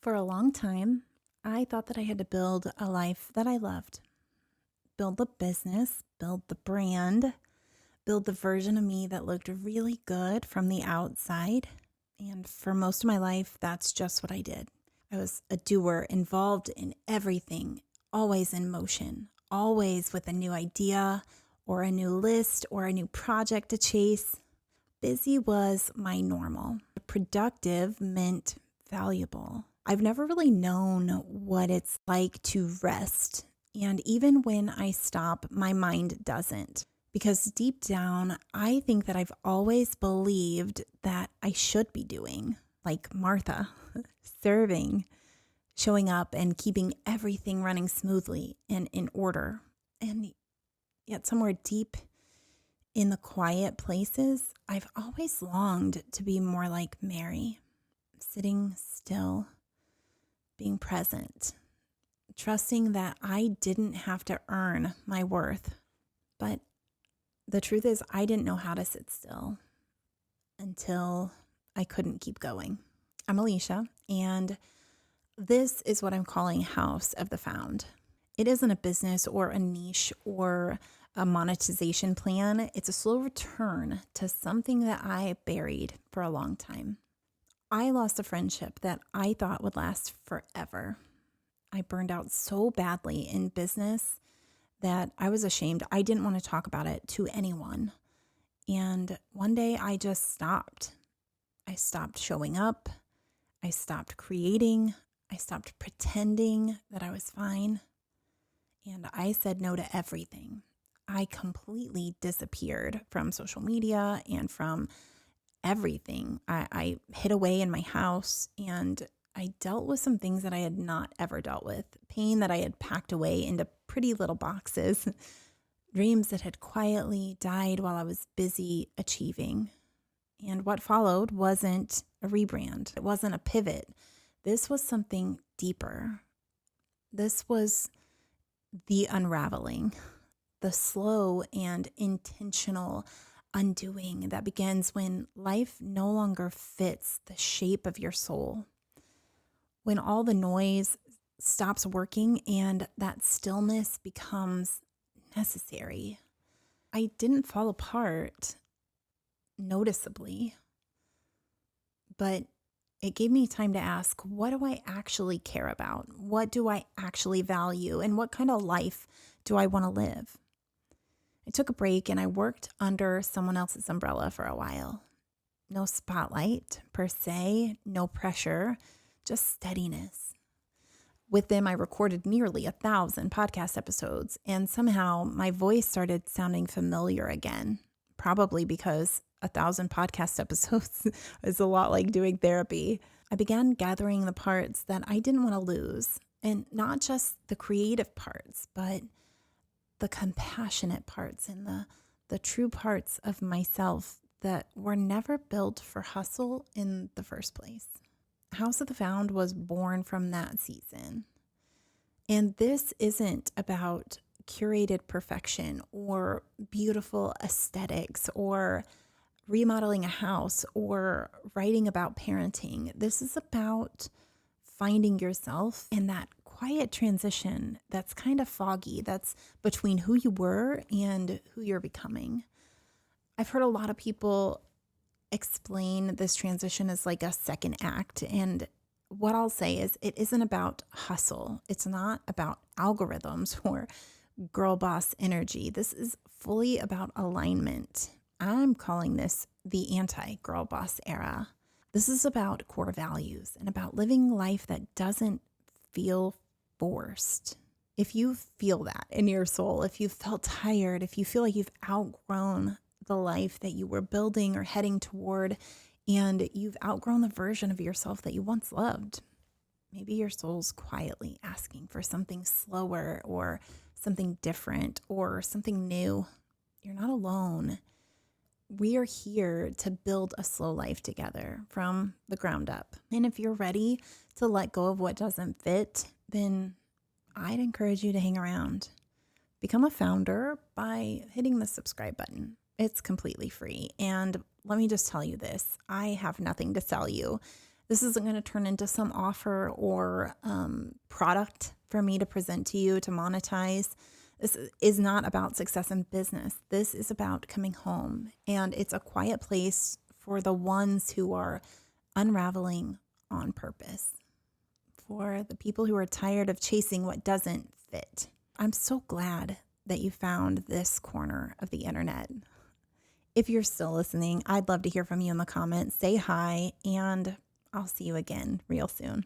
For a long time, I thought that I had to build a life that I loved, build the business, build the brand, build the version of me that looked really good from the outside. And for most of my life, that's just what I did. I was a doer, involved in everything, always in motion, always with a new idea or a new list or a new project to chase. Busy was my normal. Productive meant valuable. I've never really known what it's like to rest. And even when I stop, my mind doesn't. Because deep down, I think that I've always believed that I should be doing, like Martha, serving, showing up and keeping everything running smoothly and in order. And yet somewhere deep in the quiet places, I've always longed to be more like Mary, sitting still, being present, trusting that I didn't have to earn my worth. But the truth is, I didn't know how to sit still until I couldn't keep going. I'm Alicia, and this is what I'm calling House of the Found. It isn't a business or a niche or a monetization plan. It's a slow return to something that I buried for a long time. I lost a friendship that I thought would last forever. I burned out so badly in business that I was ashamed. I didn't want to talk about it to anyone. And one day I just stopped. I stopped showing up. I stopped creating. I stopped pretending that I was fine. And I said no to everything. I completely disappeared from social media and from everything. I hid away in my house and I dealt with some things that I had not ever dealt with. Pain that I had packed away into pretty little boxes. Dreams that had quietly died while I was busy achieving. And what followed wasn't a rebrand. It wasn't a pivot. This was something deeper. This was the unraveling, the slow and intentional undoing that begins when life no longer fits the shape of your soul. When all the noise stops working and that stillness becomes necessary. I didn't fall apart noticeably, but it gave me time to ask, what do I actually care about? What do I actually value? And what kind of life do I want to live? I took a break and I worked under someone else's umbrella for a while. No spotlight per se, no pressure, just steadiness. With them, I recorded nearly 1,000 podcast episodes, and somehow my voice started sounding familiar again, probably because 1,000 podcast episodes is a lot like doing therapy. I began gathering the parts that I didn't want to lose, and not just the creative parts, but the compassionate parts and the true parts of myself that were never built for hustle in the first place. House of the Found was born from that season. And this isn't about curated perfection or beautiful aesthetics or remodeling a house or writing about parenting. This is about finding yourself in that quiet transition that's kind of foggy, that's between who you were and who you're becoming. I've heard a lot of people explain this transition as like a second act. And what I'll say is it isn't about hustle. It's not about algorithms or girl boss energy. This is fully about alignment. I'm calling this the anti-girl boss era. This is about core values and about living life that doesn't feel forced. If you feel that in your soul, if you felt tired, if you feel like you've outgrown the life that you were building or heading toward, and you've outgrown the version of yourself that you once loved, maybe your soul's quietly asking for something slower or something different or something new. You're not alone. We are here to build a slow life together from the ground up. And if you're ready to let go of what doesn't fit, then I'd encourage you to hang around. Become a founder by hitting the subscribe button. It's completely free. And let me just tell you this, I have nothing to sell you. This isn't going to turn into some offer or product for me to present to you to monetize. This is not about success in business. This is about coming home. And it's a quiet place for the ones who are unraveling on purpose, for the people who are tired of chasing what doesn't fit. I'm so glad that you found this corner of the internet. If you're still listening, I'd love to hear from you in the comments. Say hi, and I'll see you again real soon.